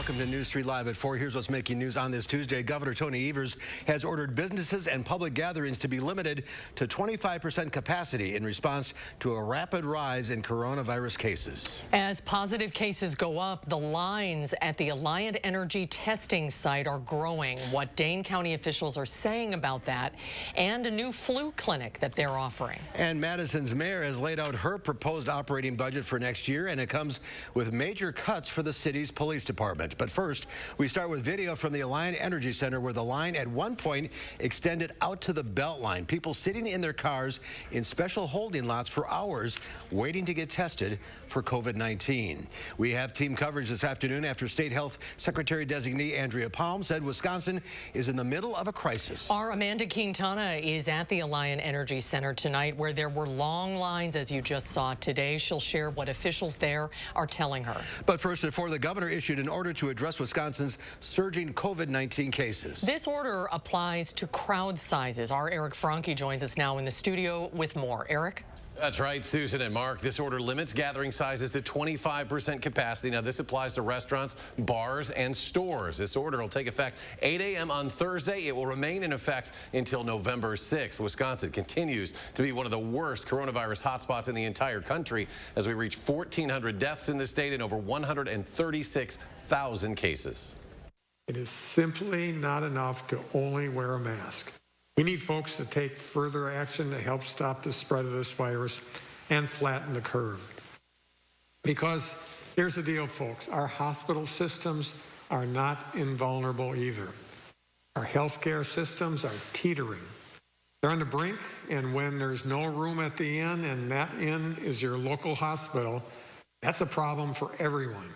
welcome to News 3 Live at 4. Here's what's making news on this Tuesday. Governor Tony Evers has ordered businesses and public gatherings to be limited to 25% capacity in response to a rapid rise in coronavirus cases. As positive cases go up, the lines at the Alliant Energy testing site are growing. What Dane County officials are saying about that, and a new flu clinic that they're offering. And Madison's mayor has laid out her proposed operating budget for next year, and it comes with major cuts for the city's police department. But first, we start with video from the Alliant Energy Center, where the line at one point extended out to the Beltline. People sitting in their cars in special holding lots for hours waiting to get tested for COVID-19. We have team coverage this afternoon after State Health Secretary-designee Andrea Palm said Wisconsin is in the middle of a crisis. Our Amanda Quintana is at the Alliant Energy Center tonight, where there were long lines, as you just saw today. She'll share what officials there are telling her. But first, before the governor issued an order to address Wisconsin's surging COVID-19 cases. This order applies to crowd sizes. Our Eric Franke joins us now in the studio with more. Eric? That's right, Susan and Mark. This order limits gathering sizes to 25% capacity. Now, this applies to restaurants, bars, and stores. This order will take effect 8 a.m. on Thursday. It will remain in effect until November 6th. Wisconsin continues to be one of the worst coronavirus hotspots in the entire country as we reach 1,400 deaths in the state and over 136,000 cases. It is simply not enough to only wear a mask. We need folks to take further action to help stop the spread of this virus and flatten the curve. Because here's the deal, folks. Our hospital systems are not invulnerable either. Our healthcare systems are teetering. They're on the brink, and when there's no room at the inn, and that inn is your local hospital, that's a problem for everyone.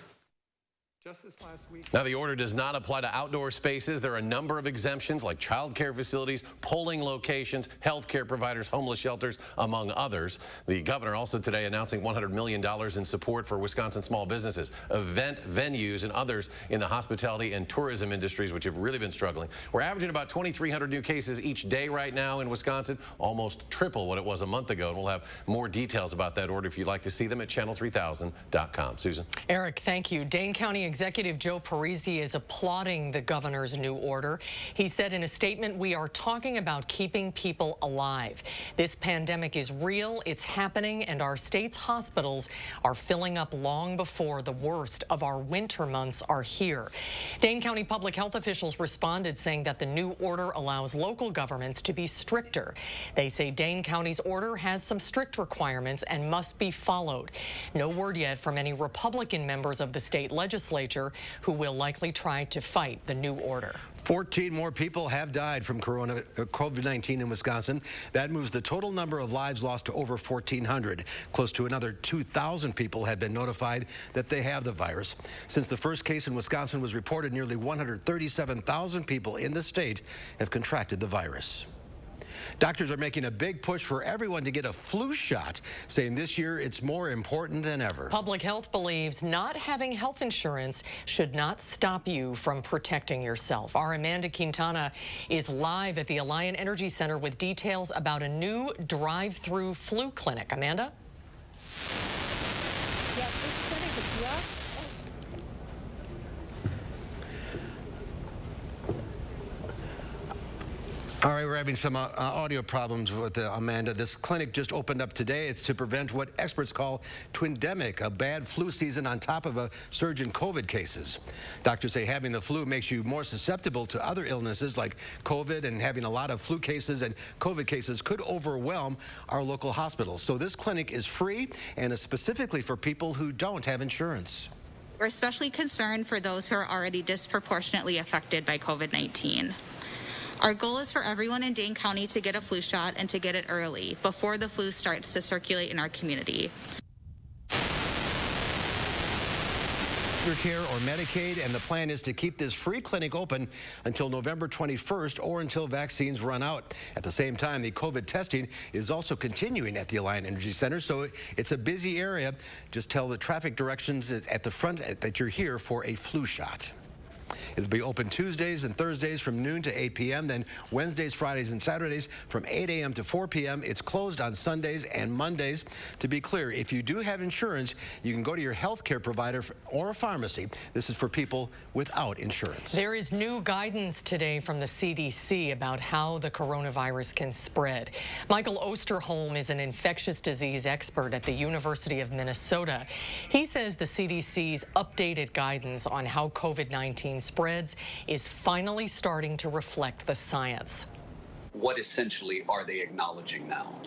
Just this last week. Now, the order does not apply to outdoor spaces. There are a number of exemptions, like child care facilities, polling locations, health care providers, homeless shelters, among others. The governor also today announcing $100 million in support for Wisconsin small businesses, event venues, and others in the hospitality and tourism industries, which have really been struggling. We're averaging about 2,300 new cases each day right now in Wisconsin, almost triple what it was a month ago. And we'll have more details about that order if you'd like to see them at channel3000.com. Susan? Eric, thank you. Dane County Executive Joe Parisi is applauding the governor's new order. He said in a statement, "We are talking about keeping people alive. This pandemic is real, it's happening, and our state's hospitals are filling up long before the worst of our winter months are here." Dane County public health officials responded, saying that the new order allows local governments to be stricter. They say Dane County's order has some strict requirements and must be followed. No word yet from any Republican members of the state legislature who will likely try to fight the new order. 14 more people have died from COVID-19 in Wisconsin. That moves the total number of lives lost to over 1,400. Close to another 2,000 people have been notified that they have the virus. Since the first case in Wisconsin was reported, nearly 137,000 people in the state have contracted the virus. Doctors are making a big push for everyone to get a flu shot, saying this year it's more important than ever. Public health believes not having health insurance should not stop you from protecting yourself. Our Amanda Quintana is live at the Alliant Energy Center with details about a new drive-through flu clinic. Amanda? Yes, this clinic is Vila. All right, we're having some audio problems with Amanda. This clinic just opened up today. It's to prevent what experts call twindemic, a bad flu season on top of a surge in COVID cases. Doctors say having the flu makes you more susceptible to other illnesses like COVID, and having a lot of flu cases and COVID cases could overwhelm our local hospitals. So this clinic is free and is specifically for people who don't have insurance. We're especially concerned for those who are already disproportionately affected by COVID-19. Our goal is for everyone in Dane County to get a flu shot and to get it early, before the flu starts to circulate in our community. Care or Medicaid, and the plan is to keep this free clinic open until November 21st or until vaccines run out. At the same time, the COVID testing is also continuing at the Alliant Energy Center, so it's a busy area. Just tell the traffic directions at the front that you're here for a flu shot. It'll be open Tuesdays and Thursdays from noon to 8 p.m., then Wednesdays, Fridays, and Saturdays from 8 a.m. to 4 p.m. It's closed on Sundays and Mondays. To be clear, if you do have insurance, you can go to your health care provider or a pharmacy. This is for people without insurance. There is new guidance today from the CDC about how the coronavirus can spread. Michael Osterholm is an infectious disease expert at the University of Minnesota. He says the CDC's updated guidance on how COVID-19 spreads is finally starting to reflect the science. What essentially are they acknowledging now?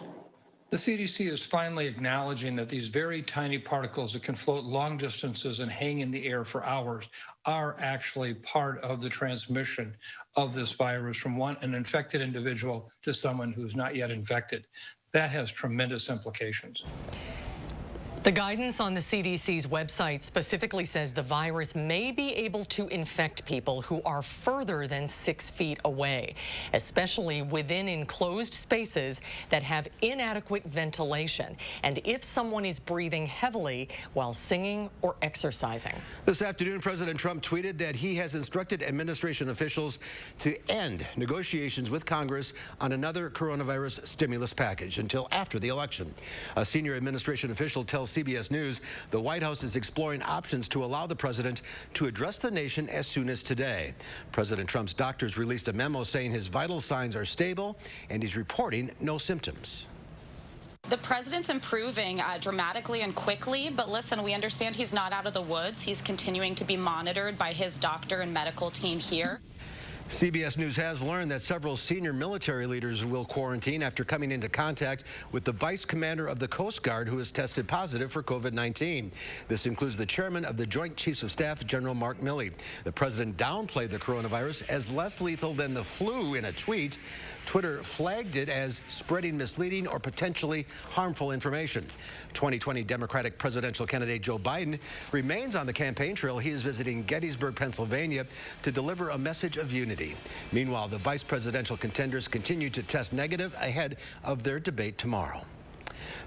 The CDC is finally acknowledging that these very tiny particles that can float long distances and hang in the air for hours are actually part of the transmission of this virus from an infected individual to someone who's not yet infected. That has tremendous implications. The guidance on the CDC's website specifically says the virus may be able to infect people who are further than 6 feet away, especially within enclosed spaces that have inadequate ventilation, and if someone is breathing heavily while singing or exercising. This afternoon, President Trump tweeted that he has instructed administration officials to end negotiations with Congress on another coronavirus stimulus package until after the election. A senior administration official tells CBS News the White House is exploring options to allow the president to address the nation as soon as today. President Trump's doctors released a memo saying his vital signs are stable and he's reporting no symptoms. The president's improving dramatically and quickly, but listen, we understand he's not out of the woods. He's continuing to be monitored by his doctor and medical team here. CBS News has learned that several senior military leaders will quarantine after coming into contact with the vice commander of the Coast Guard who has tested positive for COVID-19. This includes the chairman of the Joint Chiefs of Staff, General Mark Milley. The president downplayed the coronavirus as less lethal than the flu in a tweet. Twitter flagged it as spreading misleading or potentially harmful information. 2020 Democratic presidential candidate Joe Biden remains on the campaign trail. He is visiting Gettysburg, Pennsylvania to deliver a message of unity. Meanwhile, the vice presidential contenders continue to test negative ahead of their debate tomorrow.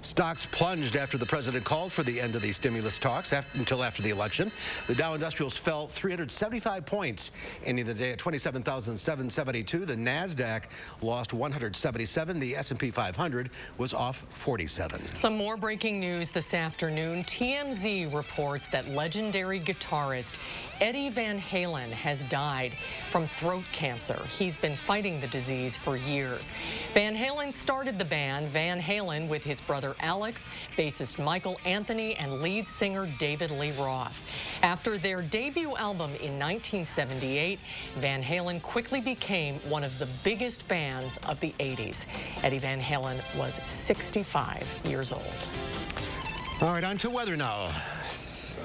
Stocks plunged after the president called for the end of the stimulus talks until after the election. The Dow Industrials fell 375 points, ending the day at 27,772. The NASDAQ lost 177. The S&P 500 was off 47. Some more breaking news this afternoon. TMZ reports that legendary guitarist Eddie Van Halen has died from throat cancer. He's been fighting the disease for years. Van Halen started the band Van Halen with his brother Alex, bassist Michael Anthony, and lead singer David Lee Roth. After their debut album in 1978, Van Halen quickly became one of the biggest bands of the 80s. Eddie Van Halen was 65 years old. All right, on to weather now.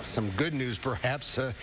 Some good news, perhaps. A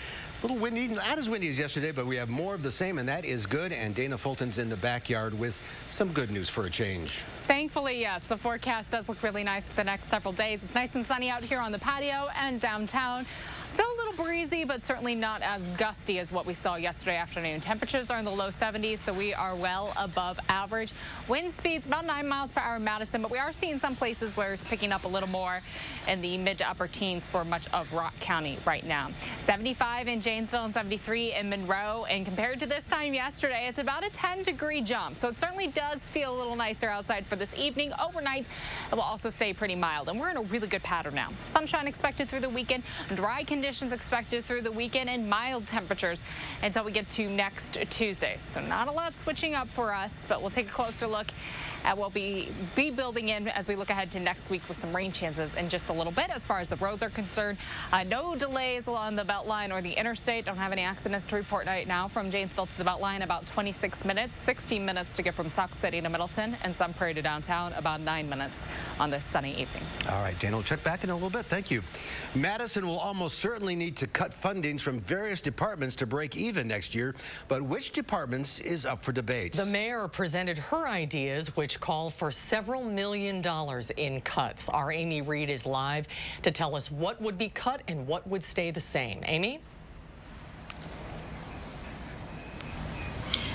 little windy, not as windy as yesterday, but we have more of the same, and that is good. And Dana Fulton's in the backyard with some good news for a change. Thankfully, yes. The forecast does look really nice for the next several days. It's nice and sunny out here on the patio and downtown. Still a little breezy, but certainly not as gusty as what we saw yesterday afternoon. Temperatures are in the low 70s, so we are well above average. Wind speeds about 9 miles per hour in Madison, but we are seeing some places where it's picking up a little more in the mid to upper teens for much of Rock County right now. 75 in Janesville and 73 in Monroe. And compared to this time yesterday, it's about a 10-degree jump. So it certainly does feel a little nicer outside for this evening. Overnight, it will also stay pretty mild. And we're in a really good pattern now. Sunshine expected through the weekend, dry conditions expected through the weekend, and mild temperatures until we get to next Tuesday. So not a lot switching up for us, but we'll take a closer look at what we'll be building in as we look ahead to next week with some rain chances in just a little bit. As far as the roads are concerned, no delays along the Beltline or the interstate. Don't have any accidents to report right now from Janesville to the Beltline, about 26 minutes, 16 minutes to get from Sauk City to Middleton, and Sun Prairie to downtown, about 9 minutes on this sunny evening. All right, Dana, we'll check back in a little bit. Thank you. Madison will almost certainly need to cut fundings from various departments to break even next year, but which departments is up for debate? The mayor presented her ideas, which call for several $1 million in cuts. Our Amy Reed is live to tell us what would be cut and what would stay the same. Amy?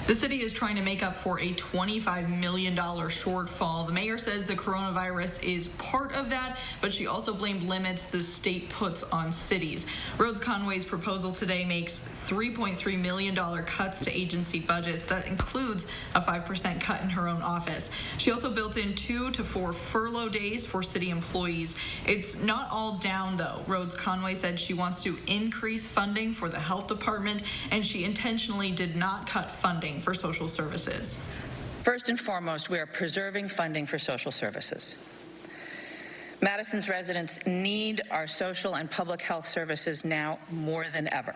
The city is trying to make up for a $25 million shortfall. The mayor says the coronavirus is part of that, but she also blamed limits the state puts on cities. Rhodes Conway's proposal today makes $3.3 million cuts to agency budgets. That includes a 5% cut in her own office. She also built in 2 to 4 furlough days for city employees. It's not all down, though. Rhodes Conway said she wants to increase funding for the health department, and she intentionally did not cut funding for social services. First and foremost, we are preserving funding for social services. Madison's residents need our social and public health services now more than ever.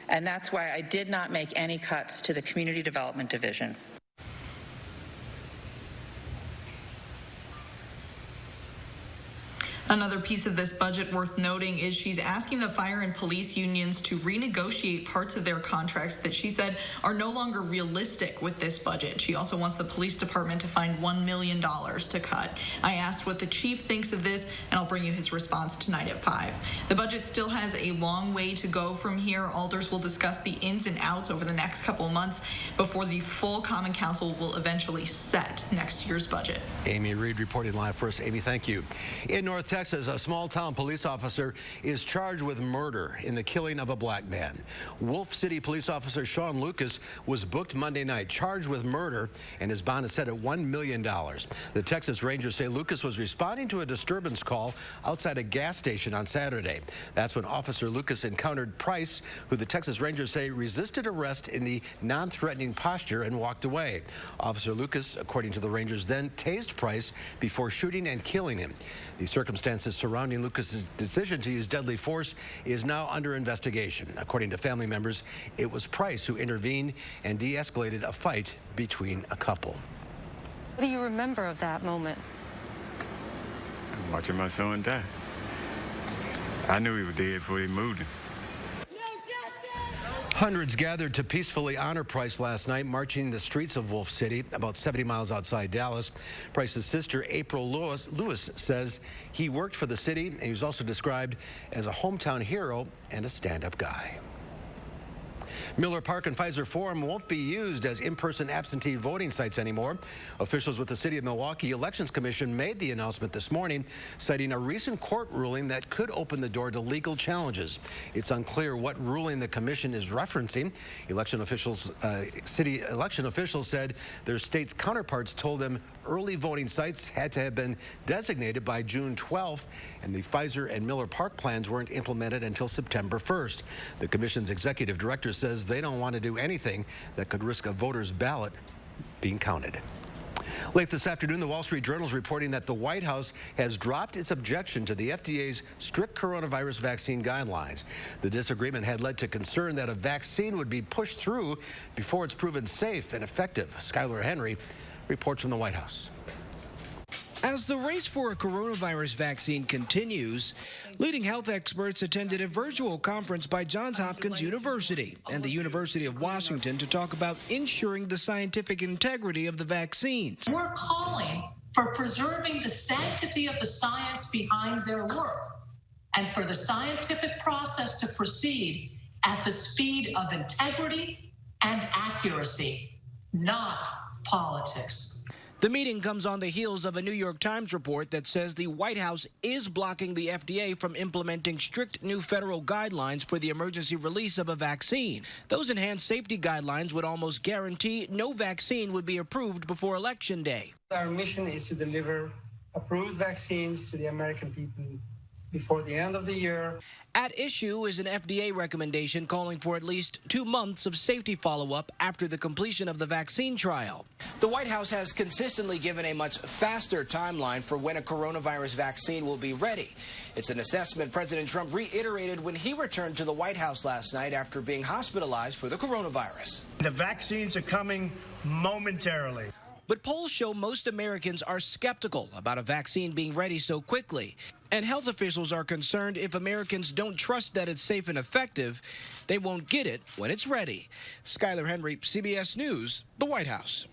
And that's why I did not make any cuts to the Community Development Division. Another piece of this budget worth noting is she's asking the fire and police unions to renegotiate parts of their contracts that she said are no longer realistic with this budget. She also wants the police department to find $1 million to cut. I asked what the chief thinks of this, and I'll bring you his response tonight at 5. The budget still has a long way to go from here. Alders will discuss the ins and outs over the next couple of months before the full Common Council will eventually set next year's budget. Amy Reed reporting live for us. Amy, thank you. In North Texas, a small-town police officer is charged with murder in the killing of a black man. Wolf City police officer Sean Lucas was booked Monday night, charged with murder, and his bond is set at $1 million. The Texas Rangers say Lucas was responding to a disturbance call outside a gas station on Saturday. That's when Officer Lucas encountered Price, who the Texas Rangers say resisted arrest in the non-threatening posture and walked away. Officer Lucas, according to the Rangers, then tased Price before shooting and killing him. The circumstances surrounding Lucas's decision to use deadly force is now under investigation. According to family members, it was Price who intervened and de-escalated a fight between a couple. What do you remember of that moment? Watching my son die. I knew he was dead before he moved him. Hundreds gathered to peacefully honor Price last night, marching the streets of Wolf City, about 70 miles outside Dallas. Price's sister, April Lewis, says he worked for the city, and he was also described as a hometown hero and a stand-up guy. Miller Park and Pfizer Forum won't be used as in-person absentee voting sites anymore. Officials with the City of Milwaukee Elections Commission made the announcement this morning, citing a recent court ruling that could open the door to legal challenges. It's unclear what ruling the commission is referencing. City election officials said their state's counterparts told them early voting sites had to have been designated by June 12th, and the Pfizer and Miller Park plans weren't implemented until September 1st. The commission's executive director says they don't want to do anything that could risk a voter's ballot being counted. Late this afternoon, the Wall Street Journal is reporting that the White House has dropped its objection to the FDA's strict coronavirus vaccine guidelines. The disagreement had led to concern that a vaccine would be pushed through before it's proven safe and effective. Skylar Henry reports from the White House. As the race for a coronavirus vaccine continues, leading health experts attended a virtual conference by Johns Hopkins University and the University of Washington to talk about ensuring the scientific integrity of the vaccines. We're calling for preserving the sanctity of the science behind their work and for the scientific process to proceed at the speed of integrity and accuracy, not politics. The meeting comes on the heels of a New York Times report that says the White House is blocking the FDA from implementing strict new federal guidelines for the emergency release of a vaccine. Those enhanced safety guidelines would almost guarantee no vaccine would be approved before Election Day. Our mission is to deliver approved vaccines to the American people before the end of the year. At issue is an FDA recommendation calling for at least 2 months of safety follow-up after the completion of the vaccine trial. The White House has consistently given a much faster timeline for when a coronavirus vaccine will be ready. It's an assessment President Trump reiterated when he returned to the White House last night after being hospitalized for the coronavirus. The vaccines are coming momentarily. But polls show most Americans are skeptical about a vaccine being ready so quickly. And health officials are concerned if Americans don't trust that it's safe and effective, they won't get it when it's ready. Skylar Henry, CBS News, the White House.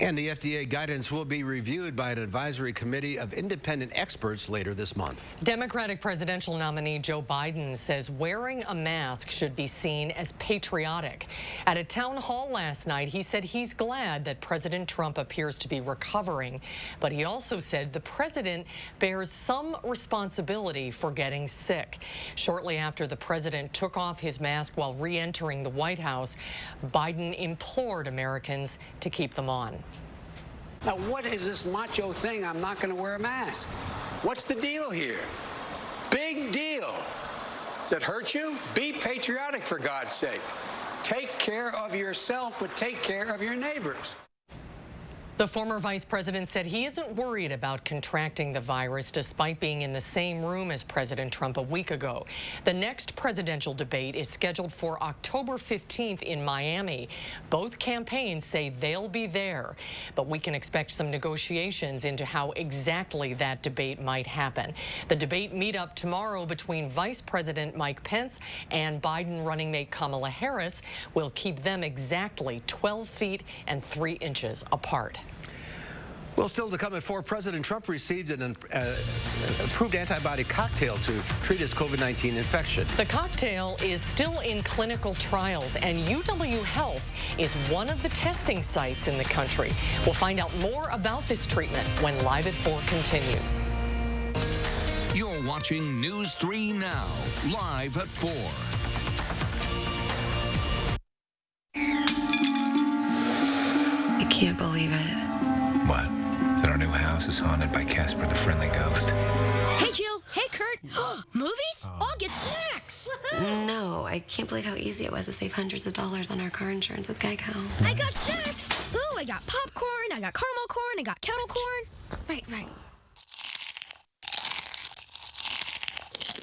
And the FDA guidance will be reviewed by an advisory committee of independent experts later this month. Democratic presidential nominee Joe Biden says wearing a mask should be seen as patriotic. At a town hall last night, he said he's glad that President Trump appears to be recovering, but he also said the president bears some responsibility for getting sick. Shortly after the president took off his mask while re-entering the White House, Biden implored Americans to keep them on. Now, what is this macho thing? I'm not going to wear a mask. What's the deal here? Big deal. Does it hurt you? Be patriotic, for God's sake. Take care of yourself, but take care of your neighbors. The former vice president said he isn't worried about contracting the virus despite being in the same room as President Trump a week ago. The next presidential debate is scheduled for October 15th in Miami. Both campaigns say they'll be there, but we can expect some negotiations into how exactly that debate might happen. The debate meetup tomorrow between Vice President Mike Pence and Biden running mate Kamala Harris will keep them exactly 12 feet and 3 inches apart. Well, still to come before President Trump received an approved antibody cocktail to treat his COVID-19 infection. The cocktail is still in clinical trials, and UW Health is one of the testing sites in the country. We'll find out more about this treatment when Live at 4 continues. You're watching News 3 Now, live at 4. I can't believe it. What? That our new house is haunted by Casper the Friendly Ghost. Hey, Jill. Hey, Kurt. Movies? I'll get snacks. No, I can't believe how easy it was to save hundreds of dollars on our car insurance with Geico. I got snacks. Ooh, I got popcorn. I got caramel corn. I got kettle corn. Right.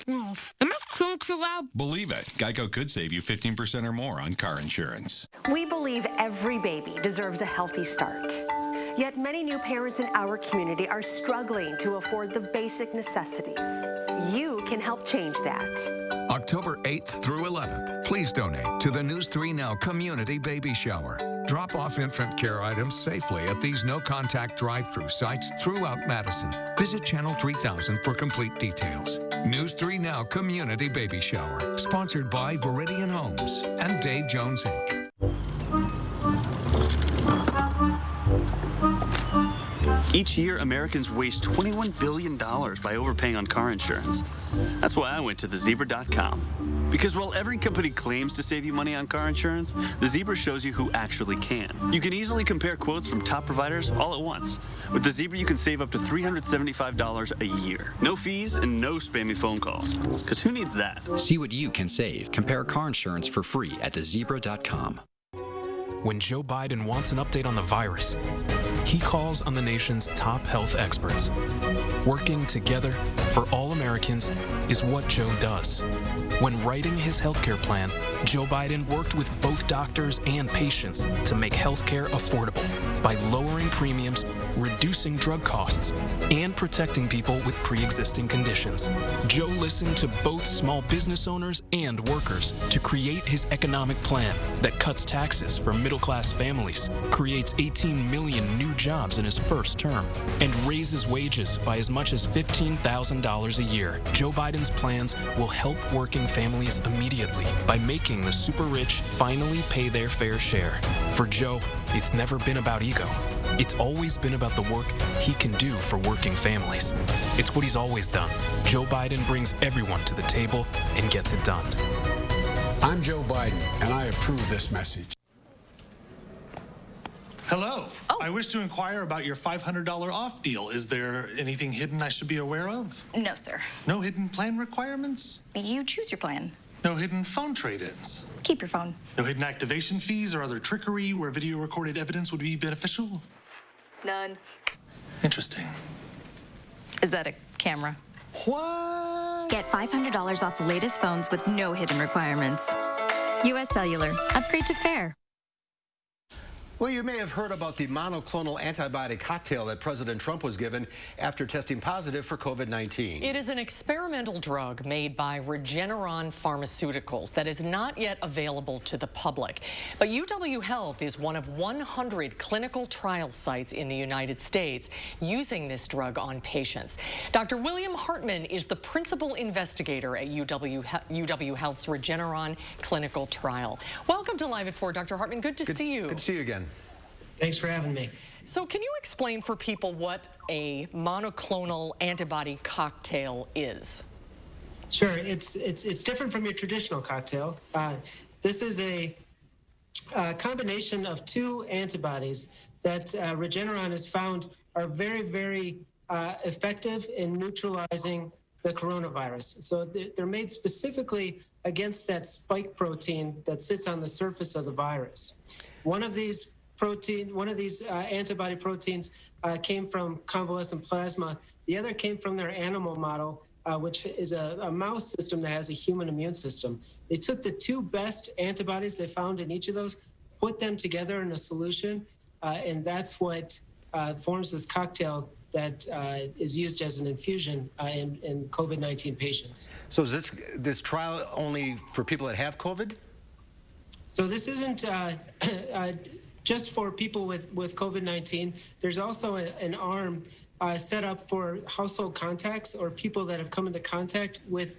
Am I saying too loud? Believe it, Geico could save you 15% or more on car insurance. We believe every baby deserves a healthy start. Yet many new parents in our community are struggling to afford the basic necessities. You can help change that. October 8th through 11th, please donate to the News 3 Now Community Baby Shower. Drop off infant care items safely at these no-contact drive-through sites throughout Madison. Visit Channel 3000 for complete details. News 3 Now Community Baby Shower, sponsored by Viridian Homes and Dave Jones, Inc. Each year, Americans waste $21 billion by overpaying on car insurance. That's why I went to thezebra.com. Because while every company claims to save you money on car insurance, the Zebra shows you who actually can. You can easily compare quotes from top providers all at once. With the Zebra, you can save up to $375 a year. No fees and no spammy phone calls. Because who needs that? See what you can save. Compare car insurance for free at thezebra.com. When Joe Biden wants an update on the virus, he calls on the nation's top health experts. Working together for all Americans is what Joe does. When writing his healthcare plan, Joe Biden worked with both doctors and patients to make healthcare affordable by lowering premiums, reducing drug costs, and protecting people with pre-existing conditions. Joe listened to both small business owners and workers to create his economic plan that cuts taxes for middle-class families, creates 18 million new jobs in his first term, and raises wages by as much as $15,000 a year. Joe Biden's plans will help working families immediately by making the super rich finally pay their fair share. For Joe, it's never been about ego. It's always been about the work he can do for working families. It's what he's always done. Joe Biden brings everyone to the table and gets it done. I'm Joe Biden, and I approve this message. Hello. I wish to inquire about your $500 off deal. Is there anything hidden I should be aware of? No, sir. No hidden plan requirements? You choose your plan. No hidden phone trade-ins? Keep your phone. No hidden activation fees or other trickery where video recorded evidence would be beneficial? None. Interesting. Is that a camera? What? Get $500 off the latest phones with no hidden requirements. U.S. Cellular. Upgrade to Fair. Well, you may have heard about the monoclonal antibody cocktail that President Trump was given after testing positive for COVID-19. It is an experimental drug made by Regeneron Pharmaceuticals that is not yet available to the public. But UW Health is one of 100 clinical trial sites in the United States using this drug on patients. Dr. William Hartman is the principal investigator at UW Health's Regeneron clinical trial. Welcome to Live at 4, Dr. Hartman. Good to see you. Good to see you again. Thanks for having me. So can you explain for people what a monoclonal antibody cocktail is? Sure. It's different from your traditional cocktail. This is a combination of two antibodies that Regeneron has found are very, very effective in neutralizing the coronavirus. So they're made specifically against that spike protein that sits on the surface of the virus. One of these antibody proteins came from convalescent plasma. The other came from their animal model, which is a mouse system that has a human immune system. They took the two best antibodies they found in each of those, put them together in a solution, and that's what forms this cocktail that is used as an infusion in COVID-19 patients. So is this trial only for people that have COVID? So this isn't just for people with COVID-19. There's also an arm set up for household contacts or people that have come into contact with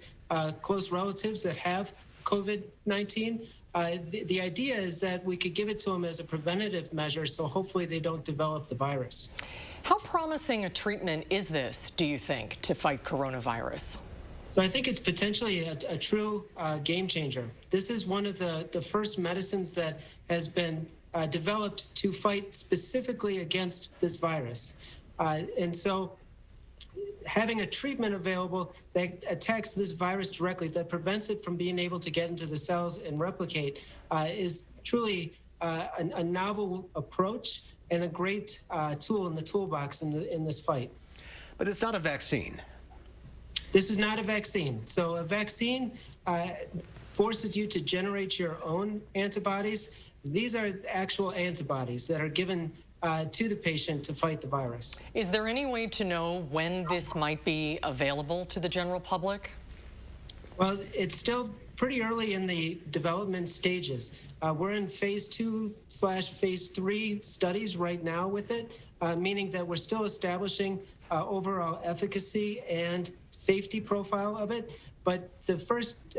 close relatives that have COVID-19. The idea is that we could give it to them as a preventative measure, so hopefully they don't develop the virus. How promising a treatment is this, do you think, to fight coronavirus? So I think it's potentially a true game changer. This is one of the first medicines that has been developed to fight specifically against this virus. And so having a treatment available that attacks this virus directly, that prevents it from being able to get into the cells and replicate, is truly a novel approach and a great tool in the toolbox in this fight. But it's not a vaccine. This is not a vaccine. So a vaccine forces you to generate your own antibodies. These are actual antibodies that are given to the patient to fight the virus. Is there any way to know when this might be available to the general public? Well, it's still pretty early in the development stages. We're in phase 2/phase 3 studies right now with it, meaning that we're still establishing overall efficacy and safety profile of it. But the first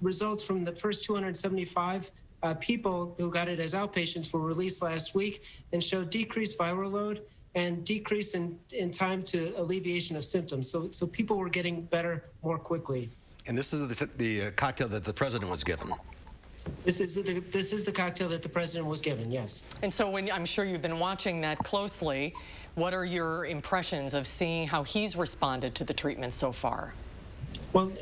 results from the first 275 people who got it as outpatients were released last week and showed decreased viral load and decrease in time to alleviation of symptoms. So people were getting better more quickly. And this is the cocktail that the president was given. This is the cocktail that the president was given, yes. And so I'm sure you've been watching that closely. What are your impressions of seeing how he's responded to the treatment so far? Well,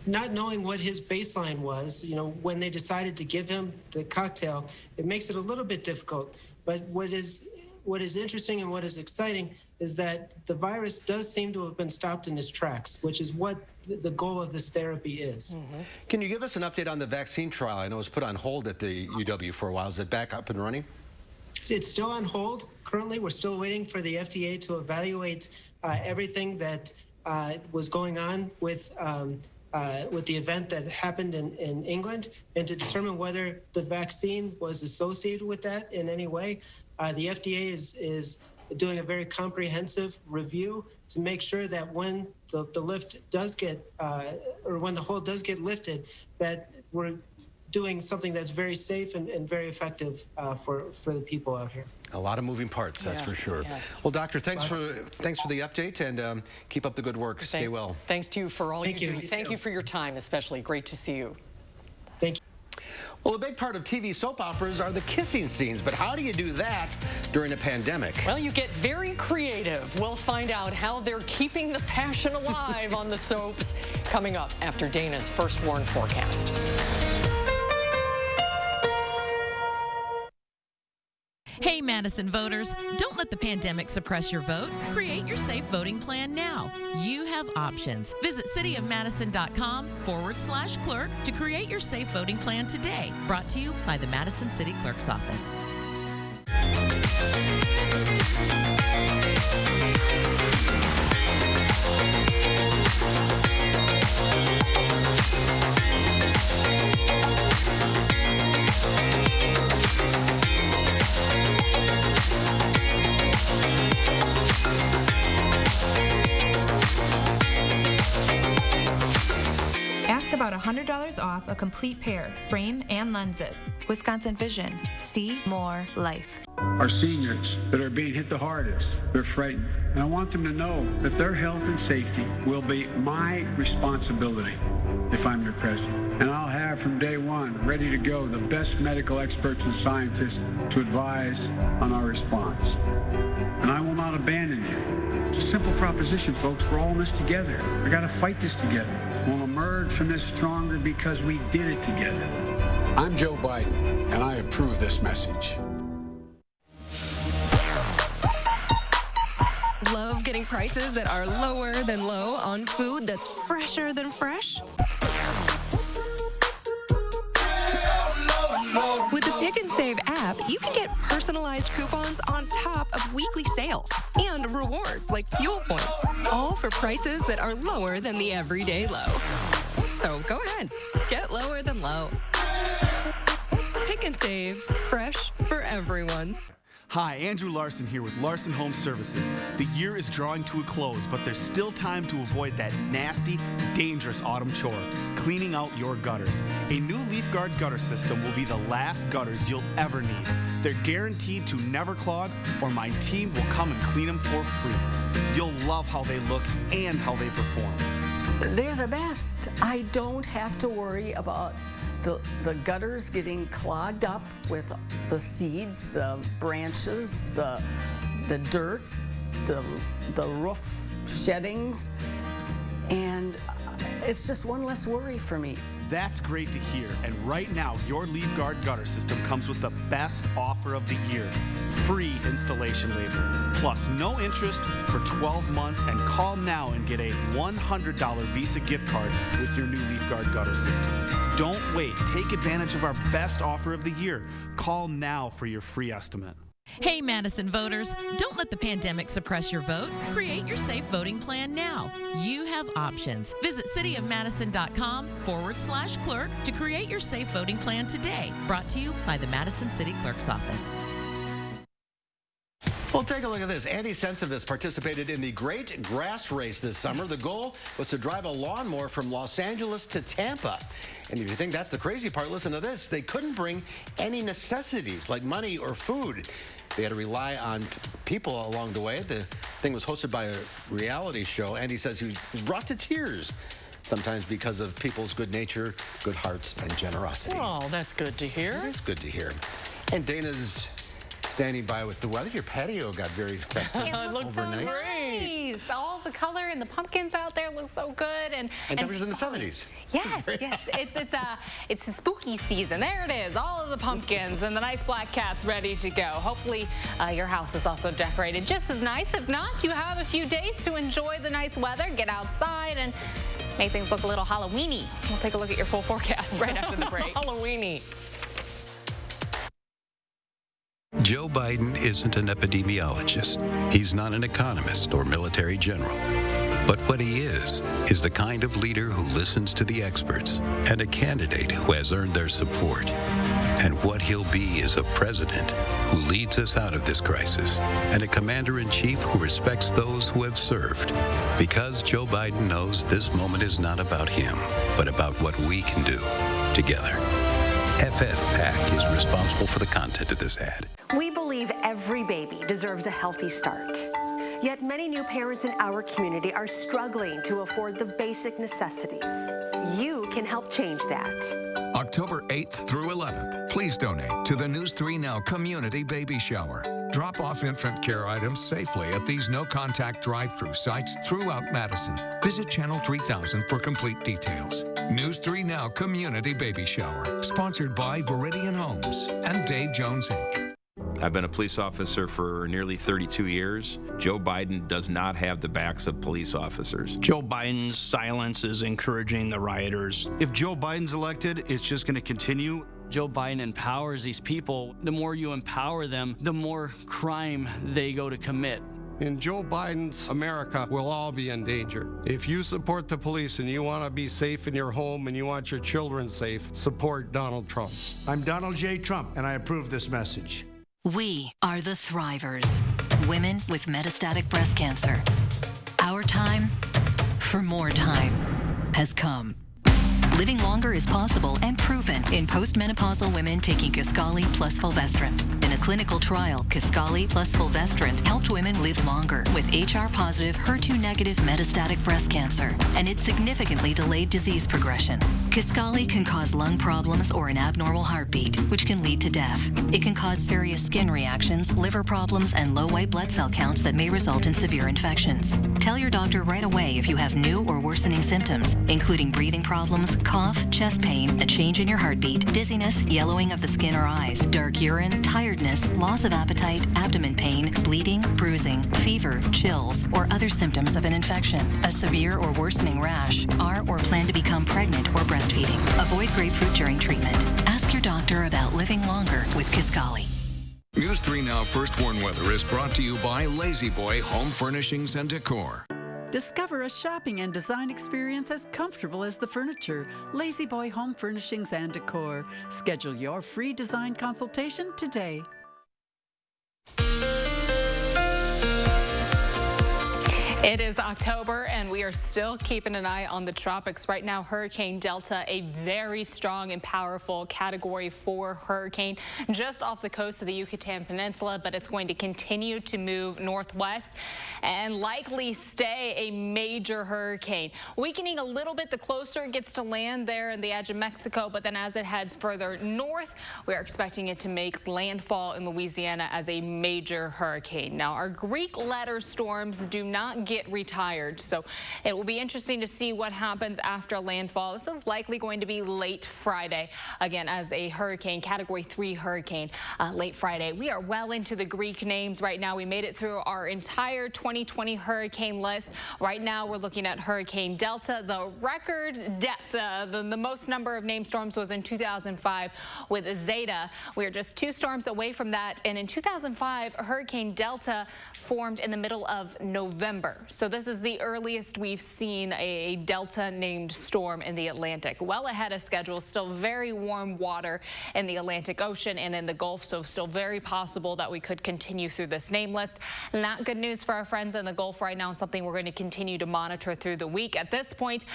not knowing what his baseline was, when they decided to give him the cocktail, it makes it a little bit difficult. But what is interesting and what is exciting is that the virus does seem to have been stopped in its tracks, which is what the goal of this therapy is. Mm-hmm. Can you give us an update on the vaccine trial? I know it was put on hold at the UW for a while. Is it back up and running? It's still on hold. Currently, we're still waiting for the FDA to evaluate everything that was going on with the event that happened in England, and to determine whether the vaccine was associated with that in any way. The FDA is doing a very comprehensive review to make sure that when the lift does get, or when the hold does get lifted, that we're doing something that's very safe and very effective for the people out here. A lot of moving parts, that's for sure. Yes. Well, Doctor, thanks for the update, and keep up the good work. Stay well. Thanks to you for all you do. You Thank too. you for your time, especially. Great to see you. Thank you. Well, a big part of TV soap operas are the kissing scenes, but how do you do that during a pandemic? Well, you get very creative. We'll find out how they're keeping the passion alive on the soaps coming up after Dana's First Warn forecast. Hey, Madison voters, don't let the pandemic suppress your vote. Create your safe voting plan now. You have options. Visit cityofmadison.com/clerk to create your safe voting plan today. Brought to you by the Madison City Clerk's Office. off a complete pair, frame and lenses. Wisconsin Vision. See more life. Our seniors that are being hit the hardest, they're frightened. And I want them to know that their health and safety will be my responsibility if I'm your president. And I'll have from day one, ready to go, the best medical experts and scientists to advise on our response. And I will not abandon you. It's a simple proposition, folks. We're all in this together. We got to fight this together. We'll emerge from this stronger because we did it together. I'm Joe Biden, and I approve this message. Love getting prices that are lower than low on food that's fresher than fresh? With the Pick and Save app, you can get personalized coupons on top of weekly sales and rewards like fuel points, all for prices that are lower than the everyday low. So go ahead, get lower than low. Pick and Save, fresh for everyone. Hi, Andrew Larson here with Larson Home Services. The year is drawing to a close, but there's still time to avoid that nasty, dangerous autumn chore, cleaning out your gutters. A new Leaf Guard gutter system will be the last gutters you'll ever need. They're guaranteed to never clog, or my team will come and clean them for free. You'll love how they look and how they perform. They're the best. I don't have to worry about the gutters getting clogged up with the seeds, the branches, the dirt, the roof sheddings, and it's just one less worry for me. That's great to hear, and right now your Leaf Guard gutter system comes with the best offer of the year: free installation labor, plus no interest for 12 months, and call now and get a $100 Visa gift card with your new Leaf Guard gutter system. Don't wait. Take advantage of our best offer of the year. Call now for your free estimate. Hey, Madison voters, don't let the pandemic suppress your vote. Create your safe voting plan now. You have options. Visit cityofmadison.com/clerk to create your safe voting plan today. Brought to you by the Madison City Clerk's Office. Well, take a look at this. Andy Sensivis participated in the Great Grass Race this summer. The goal was to drive a lawnmower from Los Angeles to Tampa. And if you think that's the crazy part, listen to this. They couldn't bring any necessities like money or food. They had to rely on people along the way. The thing was hosted by a reality show. Andy says he was brought to tears, sometimes because of people's good nature, good hearts, and generosity. Oh, that's good to hear. It's good to hear. And Dana's standing by with the weather. Your patio got very festive it looks overnight. So nice. All the color and the pumpkins out there look so good. And temperatures in the 70s. Yes, yes. It's the spooky season. There it is. All of the pumpkins and the nice black cats ready to go. Hopefully your house is also decorated just as nice. If not, you have a few days to enjoy the nice weather. Get outside and make things look a little Halloween-y. We'll take a look at your full forecast right after the break. Halloween-y. Joe Biden isn't an epidemiologist. He's not an economist or military general. But what he is the kind of leader who listens to the experts and a candidate who has earned their support. And what he'll be is a president who leads us out of this crisis and a commander-in-chief who respects those who have served. Because Joe Biden knows this moment is not about him, but about what we can do together. FFPAC is responsible for the content of this ad. We believe every baby deserves a healthy start. Yet many new parents in our community are struggling to afford the basic necessities. You can help change that. October 8th through 11th, please donate to the News 3 Now Community Baby Shower. Drop off infant care items safely at these no-contact drive-through sites throughout Madison. Visit Channel 3000 for complete details. News 3 Now Community Baby Shower, sponsored by Viridian Homes and Dave Jones, Inc. I've been a police officer for nearly 32 years. Joe Biden does not have the backs of police officers. Joe Biden's silence is encouraging the rioters. If Joe Biden's elected, it's just going to continue. Joe Biden empowers these people. The more you empower them, the more crime they go to commit. In Joe Biden's America, we'll all be in danger. If you support the police and you want to be safe in your home and you want your children safe, support Donald Trump. I'm Donald J. Trump, and I approve this message. We are the Thrivers, women with metastatic breast cancer. Our time for more time has come. Living longer is possible and proven in postmenopausal women taking Kisqali plus fulvestrant. In a clinical trial, Kisqali plus fulvestrant helped women live longer with HR-positive, HER2-negative metastatic breast cancer, and it significantly delayed disease progression. Kisqali can cause lung problems or an abnormal heartbeat, which can lead to death. It can cause serious skin reactions, liver problems, and low white blood cell counts that may result in severe infections. Tell your doctor right away if you have new or worsening symptoms, including breathing problems, cough, chest pain, a change in your heartbeat, dizziness, yellowing of the skin or eyes, dark urine, tiredness, loss of appetite, abdomen pain, bleeding, bruising, fever, chills, or other symptoms of an infection, a severe or worsening rash, are or plan to become pregnant or breastfeeding. Avoid grapefruit during treatment. Ask your doctor about living longer with Kisqali. News 3 Now First Warn Weather is brought to you by Lazy Boy Home Furnishings and Decor. Discover a shopping and design experience as comfortable as the furniture. Lazy Boy Home Furnishings and Decor. Schedule your free design consultation today. It is October, and we are still keeping an eye on the tropics. Right now, Hurricane Delta, a very strong and powerful Category 4 hurricane just off the coast of the Yucatan Peninsula, but it's going to continue to move northwest and likely stay a major hurricane. Weakening a little bit the closer it gets to land there in the edge of Mexico, but then as it heads further north, we are expecting it to make landfall in Louisiana as a major hurricane. Now, our Greek letter storms do not get retired, so it will be interesting to see what happens after landfall. This is likely going to be late Friday, again as a hurricane, Category 3 hurricane, late Friday. We are well into the Greek names right now. We made it through our entire 2020 hurricane list. Right now we're looking at Hurricane Delta. The record depth, the most number of named storms was in 2005 with Zeta. We are just 2 storms away from that, and in 2005 Hurricane Delta formed in the middle of November. So this is the earliest we've seen a Delta named storm in the Atlantic. Well ahead of schedule, still very warm water in the Atlantic Ocean and in the Gulf, so still very possible that we could continue through this name list. Not good news for our friends in the Gulf right now, and something we're going to continue to monitor through the week. At this point,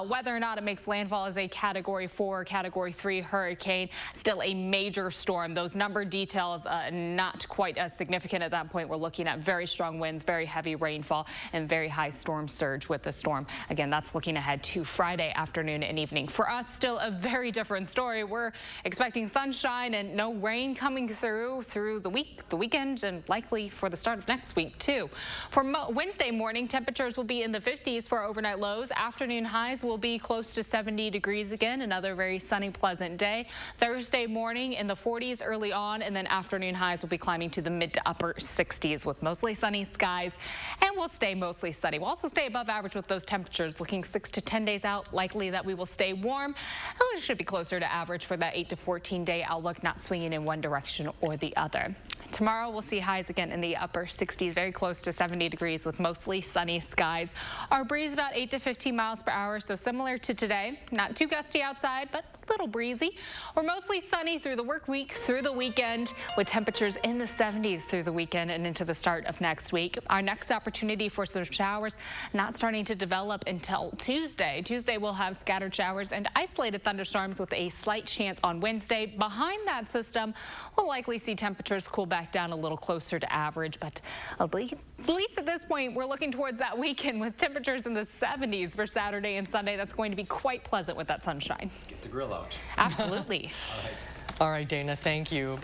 whether or not it makes landfall as a Category 4, Category 3 hurricane, still a major storm. Those number details not quite as significant at that point. We're looking at very strong winds, very heavy rainfall, and very high storm surge with the storm. Again, that's looking ahead to Friday afternoon and evening. For us, still a very different story. We're expecting sunshine and no rain coming through the weekend, and likely for the start of next week too. For Wednesday morning, temperatures will be in the 50s for overnight lows. Afternoon highs will be close to 70 degrees again. Another very sunny, pleasant day. Thursday morning in the 40s early on, and then afternoon highs will be climbing to the mid to upper 60s with mostly sunny skies, and we'll stay mostly sunny. We'll also stay above average with those temperatures. Looking 6 to 10 days out, likely that we will stay warm. It should be closer to average for that 8 to 14 day outlook, not swinging in one direction or the other. Tomorrow we'll see highs again in the upper 60s, very close to 70 degrees with mostly sunny skies. Our breeze about 8 to 15 miles per hour, so similar to today. Not too gusty outside, but a little breezy. We're mostly sunny through the work week, through the weekend, with temperatures in the 70s through the weekend and into the start of next week. Our next opportunity for some showers not starting to develop until Tuesday. Tuesday we'll have scattered showers and isolated thunderstorms with a slight chance on Wednesday. Behind that system, we'll likely see temperatures cool back down a little closer to average, but at least at this point, we're looking towards that weekend with temperatures in the 70s for Saturday and Sunday. That's going to be quite pleasant with that sunshine. Get the grill out. Absolutely. All right, Dana, thank you.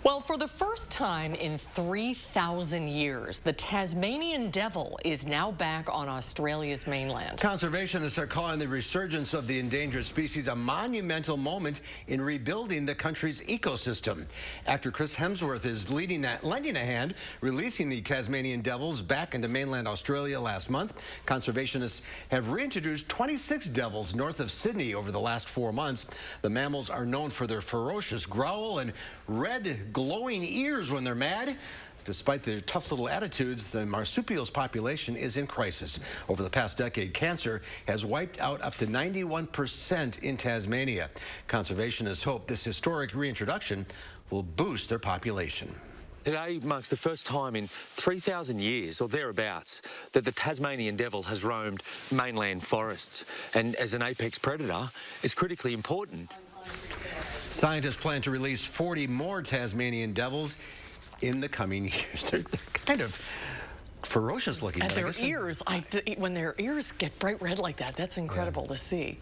Well, for the first time in 3,000 years, the Tasmanian devil is now back on Australia's mainland. Conservationists are calling the resurgence of the endangered species a monumental moment in rebuilding the country's ecosystem. Actor Chris Hemsworth is lending a hand, releasing the Tasmanian devils back into mainland Australia last month. Conservationists have reintroduced 26 devils north of Sydney over the last 4 months. The mammals are known for their ferocious growl and red glowing ears when they're mad. Despite their tough little attitudes, the marsupials population is in crisis. Over the past decade, cancer has wiped out up to 91% in Tasmania. Conservationists hope this historic reintroduction will boost their population. Today marks the first time in 3,000 years, or thereabouts, that the Tasmanian devil has roamed mainland forests. And as an apex predator, it's critically important. Scientists plan to release 40 more Tasmanian devils in the coming years. They're kind of ferocious looking. And their ears, when their ears get bright red like that, that's incredible to see.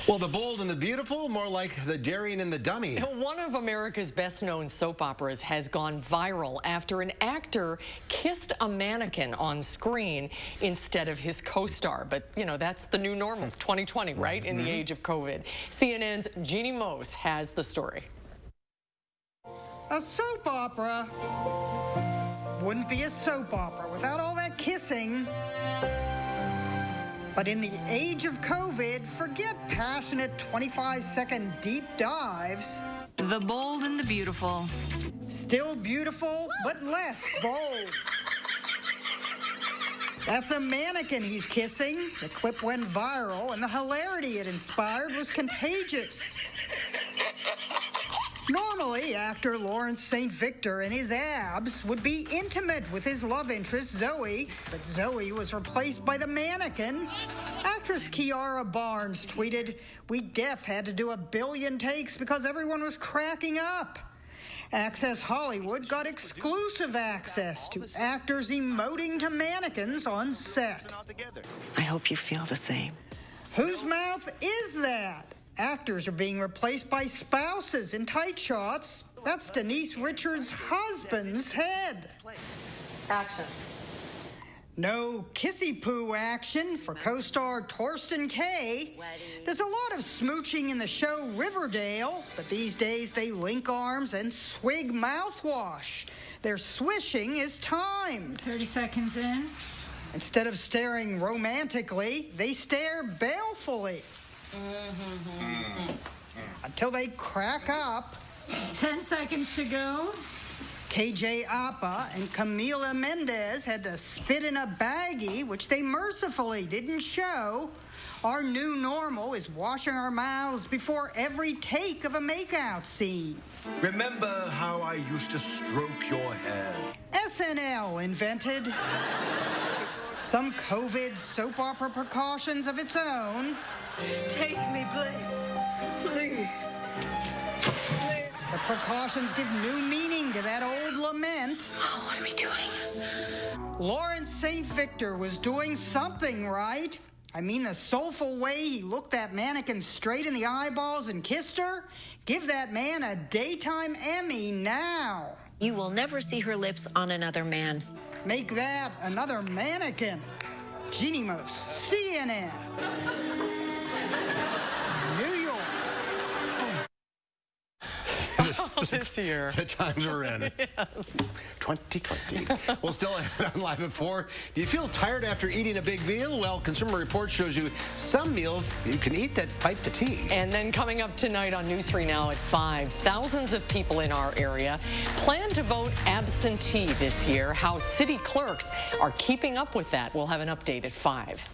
Well, the bold and the beautiful, more like the daring and the dummy. One of America's best-known soap operas has gone viral after an actor kissed a mannequin on screen instead of his co-star. But, you know, that's the new normal, 2020, right? In the age of COVID. CNN's Jeannie Mose has the story. A soap opera wouldn't be a soap opera without all that kissing. But in the age of COVID, forget passionate 25-second deep dives. The bold and the beautiful. Still beautiful, but less bold. That's a mannequin he's kissing. The clip went viral, and the hilarity it inspired was contagious. Normally, actor Lawrence St. Victor and his abs would be intimate with his love interest, Zoe, but Zoe was replaced by the mannequin. Actress Kiara Barnes tweeted, "We deaf had to do 1 billion takes because everyone was cracking up." Access Hollywood got exclusive access to actors emoting to mannequins on set. I hope you feel the same. Whose mouth is that? Actors are being replaced by spouses in tight shots. That's Denise Richards' husband's head. Action. No kissy-poo action for co-star Torsten Kay. There's a lot of smooching in the show Riverdale, but these days they link arms and swig mouthwash. Their swishing is timed. 30 seconds in. Instead of staring romantically, they stare balefully. Until they crack up. 10 seconds to go. KJ Apa and Camila Mendez had to spit in a baggie, which they mercifully didn't show. Our new normal is washing our mouths before every take of a makeout scene. Remember how I used to stroke your hair? SNL invented some COVID soap opera precautions of its own. Take me, please. The precautions give new meaning to that old lament. Oh, what are we doing? Lawrence St. Victor was doing something right. I mean, the soulful way he looked that mannequin straight in the eyeballs and kissed her. Give that man a daytime Emmy now. You will never see her lips on another man. Make that another mannequin. Jeannie Mose, CNN. New York. This year. The times we're in. Yes. 2020. Well, still on Live at 4. Do you feel tired after eating a big meal? Well, Consumer Report shows you some meals you can eat that fight fatigue. And then coming up tonight on News 3 Now at 5, thousands of people in our area plan to vote absentee this year. How city clerks are keeping up with that. We'll have an update at 5.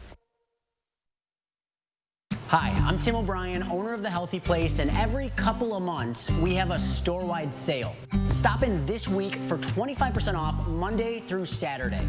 Hi, I'm Tim O'Brien, owner of The Healthy Place, and every couple of months, we have a store-wide sale. Stop in this week for 25% off Monday through Saturday.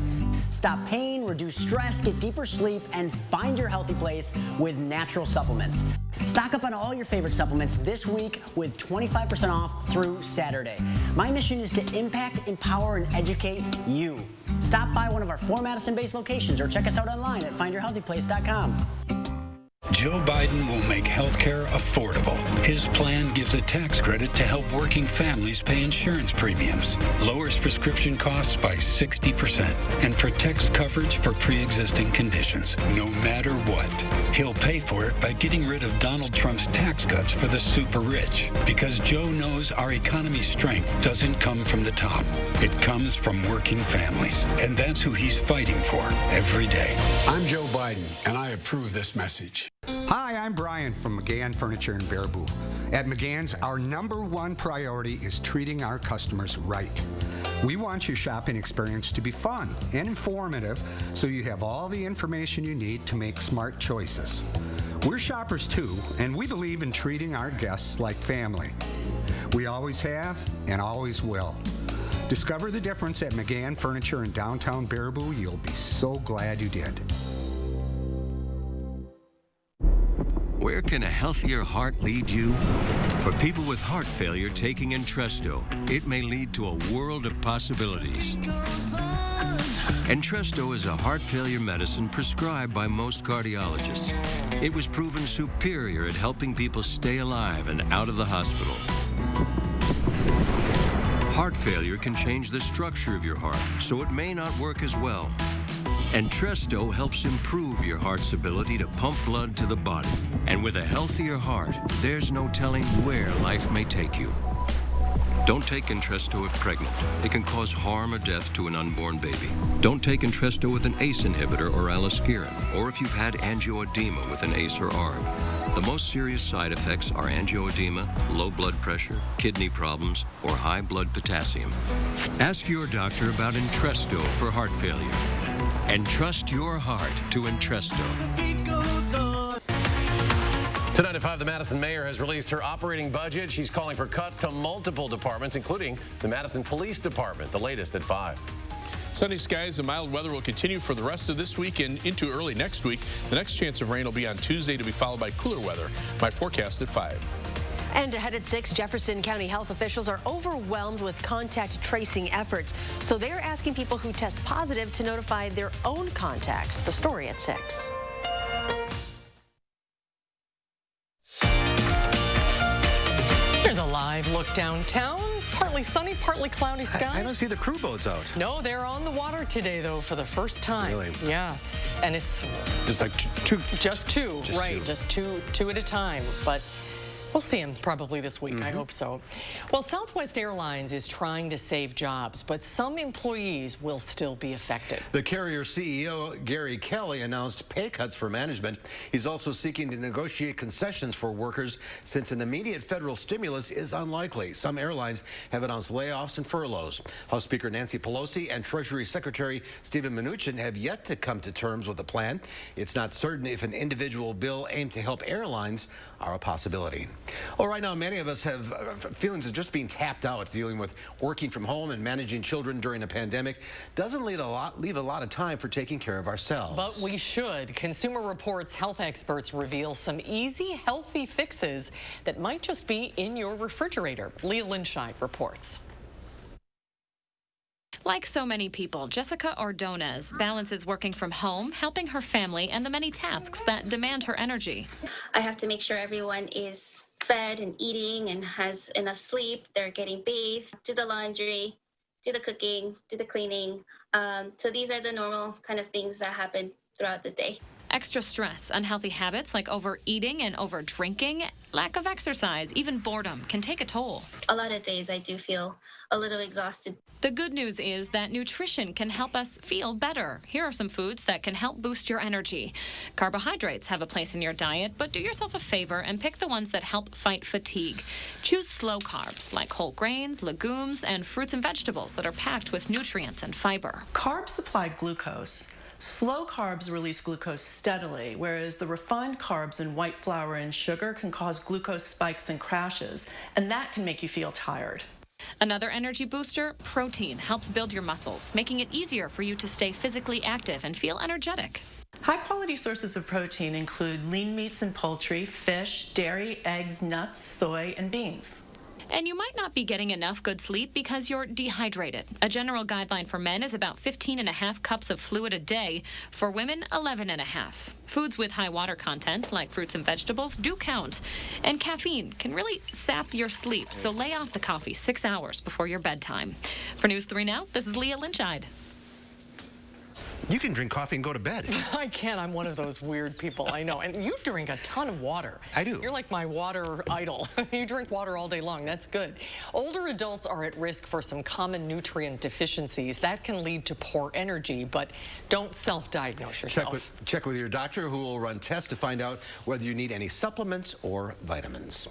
Stop pain, reduce stress, get deeper sleep, and find your healthy place with natural supplements. Stock up on all your favorite supplements this week with 25% off through Saturday. My mission is to impact, empower, and educate you. Stop by one of our 4 Madison-based locations or check us out online at findyourhealthyplace.com. Joe Biden will make health care affordable. His plan gives a tax credit to help working families pay insurance premiums, lowers prescription costs by 60%, and protects coverage for pre-existing conditions, no matter what. He'll pay for it by getting rid of Donald Trump's tax cuts for the super rich, because Joe knows our economy's strength doesn't come from the top. It comes from working families, and that's who he's fighting for every day. I'm Joe Biden, and I approve this message. Hi, I'm Brian from McGann Furniture in Baraboo. At McGann's, our #1 priority is treating our customers right. We want your shopping experience to be fun and informative, so you have all the information you need to make smart choices. We're shoppers too, and we believe in treating our guests like family. We always have and always will. Discover the difference at McGann Furniture in downtown Baraboo. You'll be so glad you did. Where can a healthier heart lead you? For people with heart failure taking Entresto, it may lead to a world of possibilities. Entresto is a heart failure medicine prescribed by most cardiologists. It was proven superior at helping people stay alive and out of the hospital. Heart failure can change the structure of your heart, so it may not work as well. Entresto helps improve your heart's ability to pump blood to the body. And with a healthier heart, there's no telling where life may take you. Don't take Entresto if pregnant. It can cause harm or death to an unborn baby. Don't take Entresto with an ACE inhibitor or allospirin, or if you've had angioedema with an ACE or ARB. The most serious side effects are angioedema, low blood pressure, kidney problems, or high blood potassium. Ask your doctor about Entresto for heart failure. And trust your heart to Entresto. Tonight at 5, the Madison mayor has released her operating budget. She's calling for cuts to multiple departments, including the Madison Police Department. The latest at 5. Sunny skies and mild weather will continue for the rest of this week and into early next week. The next chance of rain will be on Tuesday, to be followed by cooler weather. My forecast at 5. And ahead at 6, Jefferson County health officials are overwhelmed with contact tracing efforts. So they're asking people who test positive to notify their own contacts. The story at 6. Here's a live look downtown. Partly sunny, partly cloudy sky. I don't see the crew boats out. No, they're on the water today, though, for the first time. Really? Yeah. And it's just like two. Just two, right. Just two at a time. But we'll see them probably this week. I hope so. Well, Southwest Airlines is trying to save jobs, but some employees will still be affected. The carrier CEO, Gary Kelly, announced pay cuts for management. He's also seeking to negotiate concessions for workers since an immediate federal stimulus is unlikely. Some airlines have announced layoffs and furloughs. House Speaker Nancy Pelosi and Treasury Secretary Steven Mnuchin have yet to come to terms with a plan. It's not certain if an individual bill aimed to help airlines are a possibility. Well, right now, many of us have feelings of just being tapped out. Dealing with working from home and managing children during a pandemic doesn't leave a lot of time for taking care of ourselves. But we should. Consumer Reports health experts reveal some easy, healthy fixes that might just be in your refrigerator. Leah Lynchide reports. Like so many people, Jessica Ordonez balances working from home, helping her family, and the many tasks that demand her energy. I have to make sure everyone is fed and eating and has enough sleep. They're getting bathed, do the laundry, do the cooking, do the cleaning. So these are the normal kind of things that happen throughout the day. Extra stress, unhealthy habits like overeating and overdrinking, lack of exercise, even boredom can take a toll. A lot of days I do feel a little exhausted. The good news is that nutrition can help us feel better. Here are some foods that can help boost your energy. Carbohydrates have a place in your diet, but do yourself a favor and pick the ones that help fight fatigue. Choose slow carbs like whole grains, legumes, and fruits and vegetables that are packed with nutrients and fiber. Carbs supply glucose. Slow carbs release glucose steadily, whereas the refined carbs in white flour and sugar can cause glucose spikes and crashes, and that can make you feel tired. Another energy booster, protein, helps build your muscles, making it easier for you to stay physically active and feel energetic. High-quality sources of protein include lean meats and poultry, fish, dairy, eggs, nuts, soy, and beans. And you might not be getting enough good sleep because you're dehydrated. A general guideline for men is about 15.5 cups of fluid a day. For women, 11.5. Foods with high water content, like fruits and vegetables, do count. And caffeine can really sap your sleep, so lay off the coffee 6 hours before your bedtime. For News 3 Now, this is Leah Lynchide. You can drink coffee and go to bed. I can't. I'm one of those weird people. I know. And you drink a ton of water. I do. You're like my water idol. You drink water all day long. That's good. Older adults are at risk for some common nutrient deficiencies. That can lead to poor energy, but don't self-diagnose yourself. Check with your doctor, who will run tests to find out whether you need any supplements or vitamins.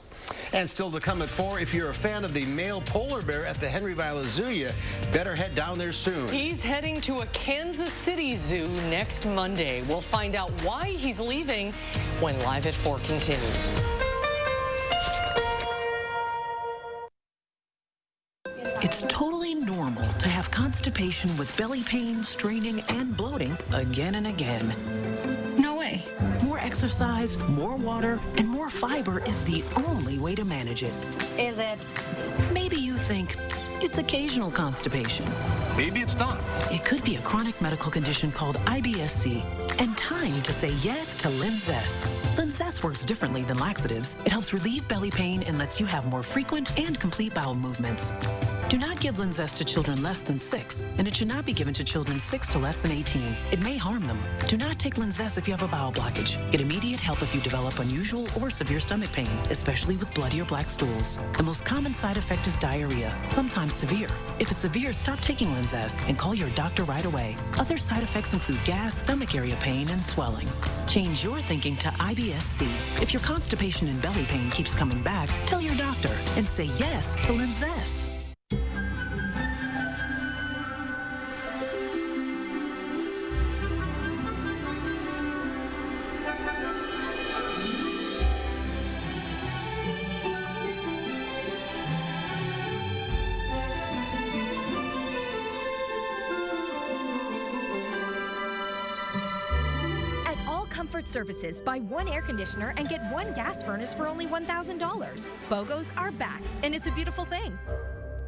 And still to come at 4, if you're a fan of the male polar bear at the Henry Vila Zoo, you better head down there soon. He's heading to a Kansas City Zoo next Monday. We'll find out why he's leaving when Live at 4 continues. It's totally normal to have constipation with belly pain, straining, and bloating again and again. No way. More exercise, more water, and more fiber is the only way to manage it. Is it? Maybe you think it's occasional constipation. Maybe it's not. It could be a chronic medical condition called IBS-C, and time to say yes to Linzess. Linzess works differently than laxatives. It helps relieve belly pain and lets you have more frequent and complete bowel movements. Do not give Linzess to children less than 6, and it should not be given to children 6 to less than 18. It may harm them. Do not take Linzess if you have a bowel blockage. Get immediate help if you develop unusual or severe stomach pain, especially with bloody or black stools. The most common side effect is diarrhea, sometimes severe. If it's severe, stop taking Linzess and call your doctor right away. Other side effects include gas, stomach area pain, and swelling. Change your thinking to IBS-C. If your constipation and belly pain keeps coming back, tell your doctor and say yes to Linzess. Comfort Services, buy one air conditioner and get one gas furnace for only $1,000. BOGOs are back, and it's a beautiful thing.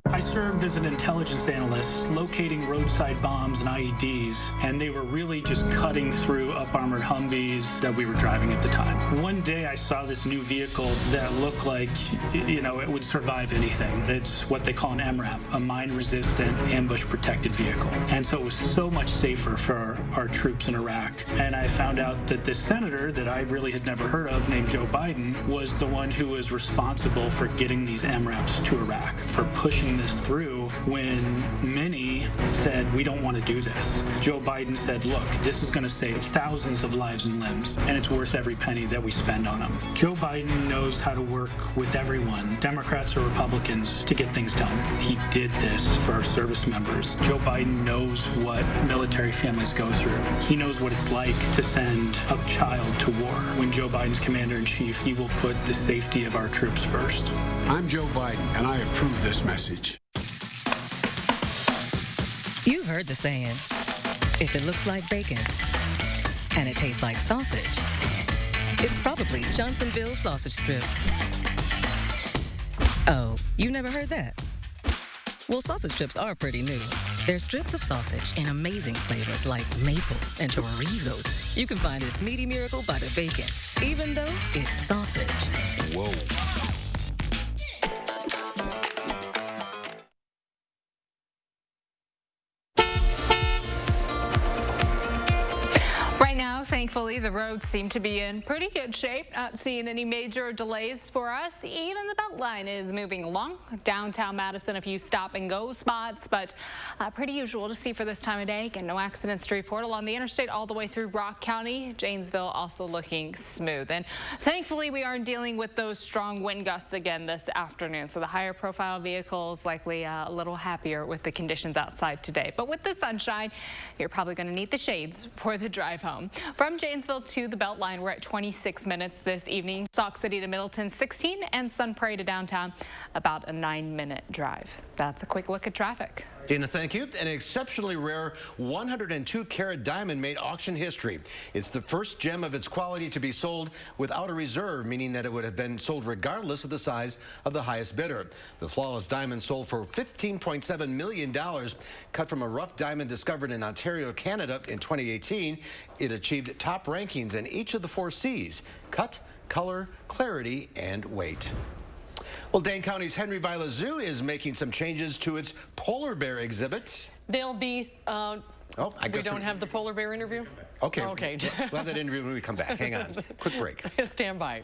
I served as an intelligence analyst locating roadside bombs and IEDs, and they were really just cutting through up-armored Humvees that we were driving at the time. One day I saw this new vehicle that looked like, it would survive anything. It's what they call an MRAP, a mine-resistant, ambush-protected vehicle. And so it was so much safer for our troops in Iraq. And I found out that this senator that I really had never heard of, named Joe Biden, was the one who was responsible for getting these MRAPs to Iraq, for pushing this through when many said, we don't want to do this. Joe Biden said, look, this is going to save thousands of lives and limbs, and it's worth every penny that we spend on them. Joe Biden knows how to work with everyone, Democrats or Republicans, to get things done. He did this for our service members. Joe Biden knows what military families go through. He knows what it's like to send a child to war. When Joe Biden's commander-in-chief, he will put the safety of our troops first. I'm Joe Biden, and I approve this message. You've heard the saying, if it looks like bacon and it tastes like sausage, it's probably Johnsonville sausage strips. Oh, you never heard that? Well, sausage strips are pretty new. They're strips of sausage in amazing flavors like maple and chorizo. You can find this meaty miracle by the bacon, even though it's sausage. Whoa. Thankfully, the roads seem to be in pretty good shape. Not seeing any major delays for us. Even the Beltline is moving along. Downtown Madison, a few stop-and-go spots, but pretty usual to see for this time of day. Again, no accidents to report along the interstate all the way through Rock County. Janesville also looking smooth. And thankfully, we aren't dealing with those strong wind gusts again this afternoon. So the higher-profile vehicles likely a little happier with the conditions outside today. But with the sunshine, you're probably going to need the shades for the drive home. From Janesville to the Beltline, we're at 26 minutes this evening. Sauk City to Middleton, 16, and Sun Prairie to downtown, about a 9-minute drive. That's a quick look at traffic. Dana, thank you. An exceptionally rare 102-carat diamond made auction history. It's the first gem of its quality to be sold without a reserve, meaning that it would have been sold regardless of the size of the highest bidder. The flawless diamond sold for $15.7 million. Cut from a rough diamond discovered in Ontario, Canada in 2018, it achieved top rankings in each of the 4 C's: cut, color, clarity, and weight. Well, Dane County's Henry Vila Zoo is making some changes to its polar bear exhibit. They'll be, I guess we don't have the polar bear interview? Okay. Okay. We'll have that interview when we come back. Hang on. Quick break. Stand by.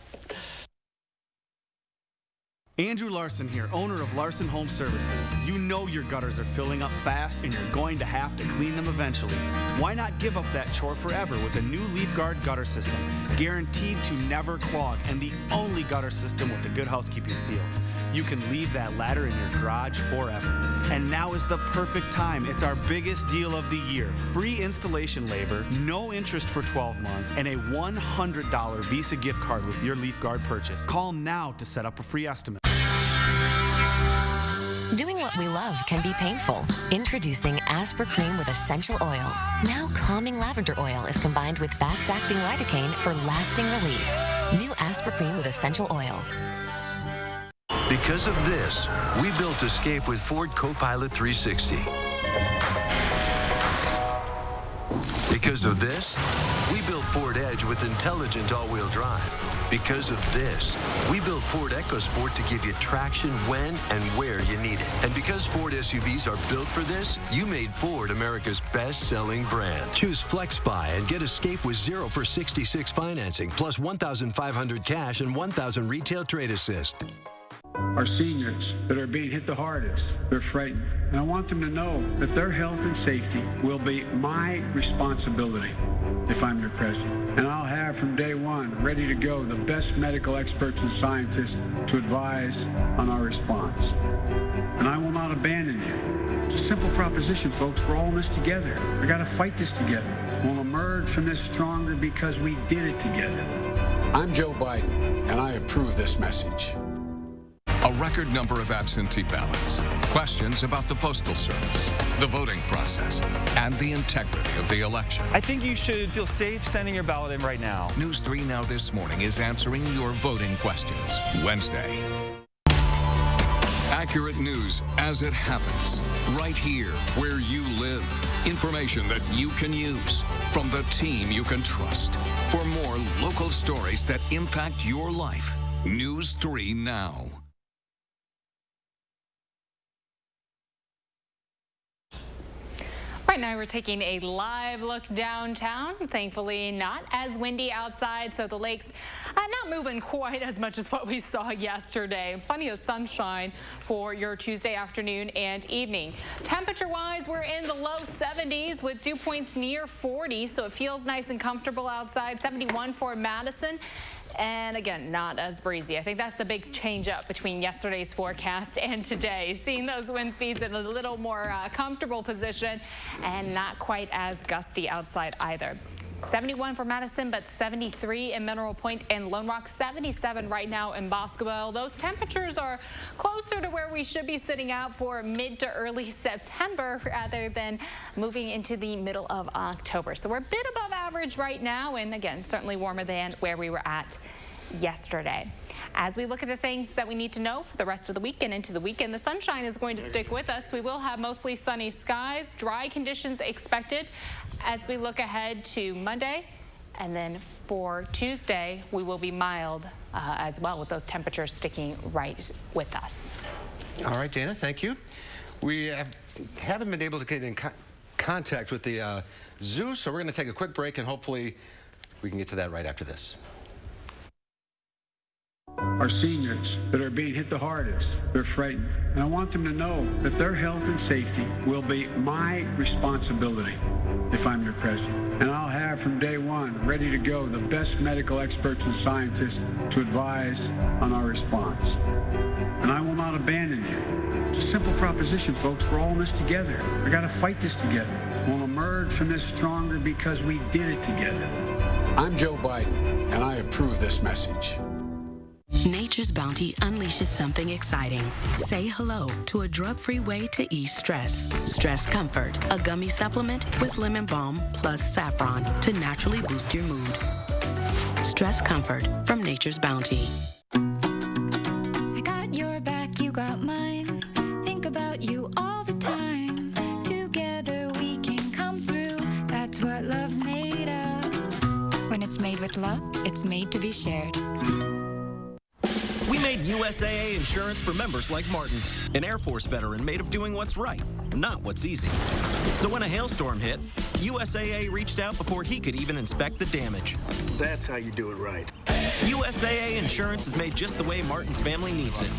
Andrew Larson here, owner of Larson Home Services. You know your gutters are filling up fast and you're going to have to clean them eventually. Why not give up that chore forever with a new Leaf Guard gutter system, guaranteed to never clog, and the only gutter system with the Good Housekeeping seal. You can leave that ladder in your garage forever. And now is the perfect time. It's our biggest deal of the year. Free installation labor, no interest for 12 months, and a $100 Visa gift card with your Leaf Guard purchase. Call now to set up a free estimate. Doing what we love can be painful. Introducing Aspir Cream with essential oil. Now calming lavender oil is combined with fast-acting lidocaine for lasting relief. New Aspir Cream with essential oil. Because of this, we built Escape with Ford Copilot 360. Because of this, we built Ford Edge with intelligent all-wheel drive. Because of this, we built Ford EcoSport to give you traction when and where you need it. And because Ford SUVs are built for this, you made Ford America's best-selling brand. Choose FlexBuy and get Escape with 0 for 66 financing, plus $1,500 cash and $1,000 retail trade assist. Our seniors that are being hit the hardest, they're frightened. And I want them to know that their health and safety will be my responsibility if I'm your president. And I'll have from day one, ready to go, the best medical experts and scientists to advise on our response. And I will not abandon you. It's a simple proposition, folks. We're all in this together. We got to fight this together. We'll emerge from this stronger because we did it together. I'm Joe Biden, and I approve this message. A record number of absentee ballots, questions about the Postal Service, the voting process, and the integrity of the election. I think you should feel safe sending your ballot in right now. News 3 Now This Morning is answering your voting questions. Wednesday. Accurate news as it happens, right here where you live. Information that you can use from the team you can trust. For more local stories that impact your life, News 3 Now. Right now we're taking a live look downtown. Thankfully not as windy outside, so the lake's not moving quite as much as what we saw yesterday. Plenty of sunshine for your Tuesday afternoon and evening. Temperature-wise, we're in the low 70s with dew points near 40, so it feels nice and comfortable outside. 71 for Madison. And again, not as breezy. I think that's the big change up between yesterday's forecast and today. Seeing those wind speeds in a little more comfortable position and not quite as gusty outside either. 71 for Madison, but 73 in Mineral Point and Lone Rock, 77 right now in Boscobel. Those temperatures are closer to where we should be sitting out for mid to early September rather than moving into the middle of October. So we're a bit above average right now, and again, certainly warmer than where we were at yesterday. As we look at the things that we need to know for the rest of the week and into the weekend, the sunshine is going to stick with us. We will have mostly sunny skies, dry conditions expected as we look ahead to Monday. And then for Tuesday, we will be mild as well, with those temperatures sticking right with us. All right, Dana, thank you. We haven't been able to get in contact with the zoo, so we're going to take a quick break, and hopefully we can get to that right after this. Our seniors that are being hit the hardest, they're frightened. And I want them to know that their health and safety will be my responsibility if I'm your president. And I'll have from day one, ready to go, the best medical experts and scientists to advise on our response. And I will not abandon you. It's a simple proposition, folks. We're all in this together. We got to fight this together. We'll emerge from this stronger because we did it together. I'm Joe Biden, and I approve this message. Nature's Bounty unleashes something exciting. Say hello to a drug-free way to ease stress. Stress Comfort, a gummy supplement with lemon balm plus saffron to naturally boost your mood. Stress Comfort from Nature's Bounty. I got your back, you got mine. Think about you all the time. Together we can come through. That's what love's made of. When it's made with love, it's made to be shared. We made USAA insurance for members like Martin, an Air Force veteran made of doing what's right, not what's easy. So when a hailstorm hit, USAA reached out before he could even inspect the damage. That's how you do it right. USAA insurance is made just the way Martin's family needs it.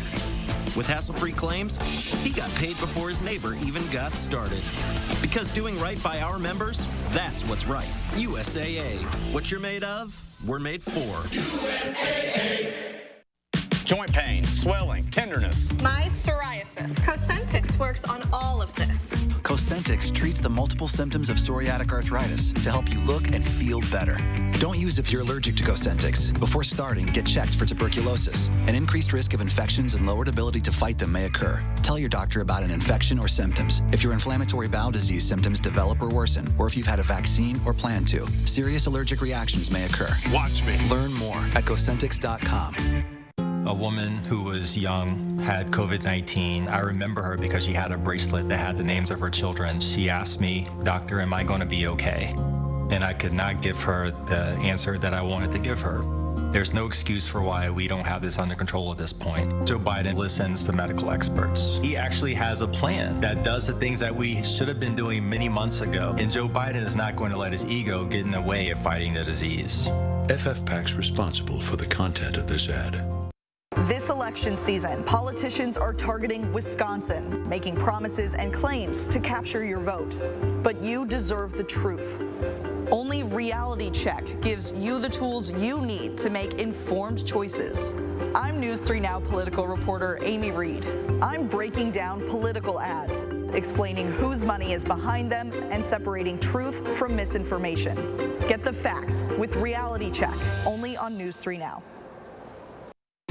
With hassle-free claims, he got paid before his neighbor even got started. Because doing right by our members, that's what's right. USAA. What you're made of, we're made for. USAA. joint pain, swelling, tenderness. My psoriasis. Cosentix works on all of this. Cosentix treats the multiple symptoms of psoriatic arthritis to help you look and feel better. Don't use if you're allergic to Cosentix. Before starting, get checked for tuberculosis. An increased risk of infections and lowered ability to fight them may occur. Tell your doctor about an infection or symptoms. If your inflammatory bowel disease symptoms develop or worsen, or if you've had a vaccine or plan to, serious allergic reactions may occur. Watch me. Learn more at Cosentix.com. A woman who was young had COVID-19. I remember her because she had a bracelet that had the names of her children. She asked me, "Doctor, am I going to be okay?" And I could not give her the answer that I wanted to give her. There's no excuse for why we don't have this under control at this point. Joe Biden listens to medical experts. He actually has a plan that does the things that we should have been doing many months ago. And Joe Biden is not going to let his ego get in the way of fighting the disease. FFPAC's responsible for the content of this ad. This election season, politicians are targeting Wisconsin, making promises and claims to capture your vote. But you deserve the truth. Only Reality Check gives you the tools you need to make informed choices. I'm News 3 Now political reporter Amy Reed. I'm breaking down political ads, explaining whose money is behind them and separating truth from misinformation. Get the facts with Reality Check, only on News 3 Now.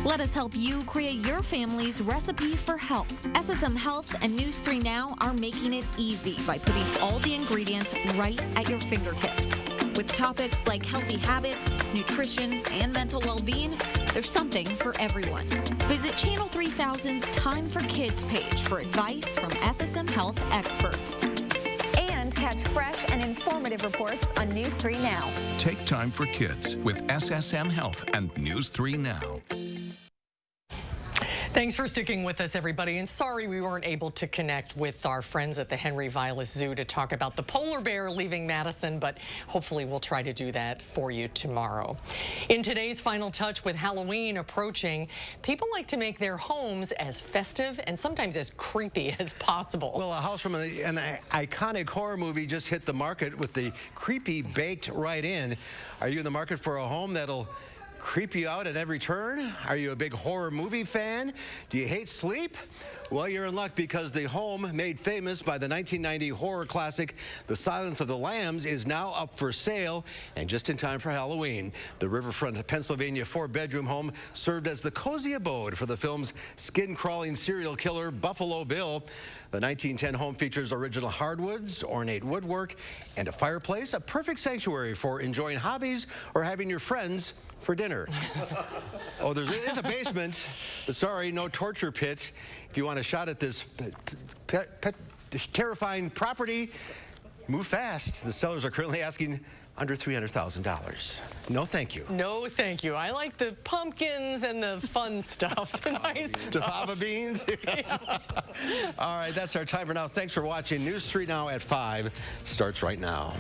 Let us help you create your family's recipe for health. SSM Health and News 3 Now are making it easy by putting all the ingredients right at your fingertips. With topics like healthy habits, nutrition, and mental well-being, there's something for everyone. Visit Channel 3000's Time for Kids page for advice from SSM Health experts. And catch fresh and informative reports on News 3 Now. Take time for kids with SSM Health and News 3 Now. Thanks for sticking with us, everybody. And sorry we weren't able to connect with our friends at the Henry Vila Zoo to talk about the polar bear leaving Madison, but hopefully we'll try to do that for you tomorrow. In today's Final Touch, with Halloween approaching, people like to make their homes as festive and sometimes as creepy as possible. Well, a house from an iconic horror movie just hit the market with the creepy baked right in. Are you in the market for a home that'll creep you out at every turn? Are you a big horror movie fan? Do you hate sleep? Well, you're in luck, because the home made famous by the 1990 horror classic The Silence of the Lambs is now up for sale, and just in time for Halloween. The Riverfront, Pennsylvania 4-bedroom home served as the cozy abode for the film's skin-crawling serial killer Buffalo Bill. The 1910 home features original hardwoods, ornate woodwork, and a fireplace, a perfect sanctuary for enjoying hobbies or having your friends for dinner. Oh, there is a basement, but sorry, no torture pit. If you want a shot at this terrifying property, move fast. The sellers are currently asking under $300,000. No, thank you. No, thank you. I like the pumpkins and the fun stuff. The nice stuff. The fava beans? All right, that's our time for now. Thanks for watching. News 3 Now at 5 starts right now.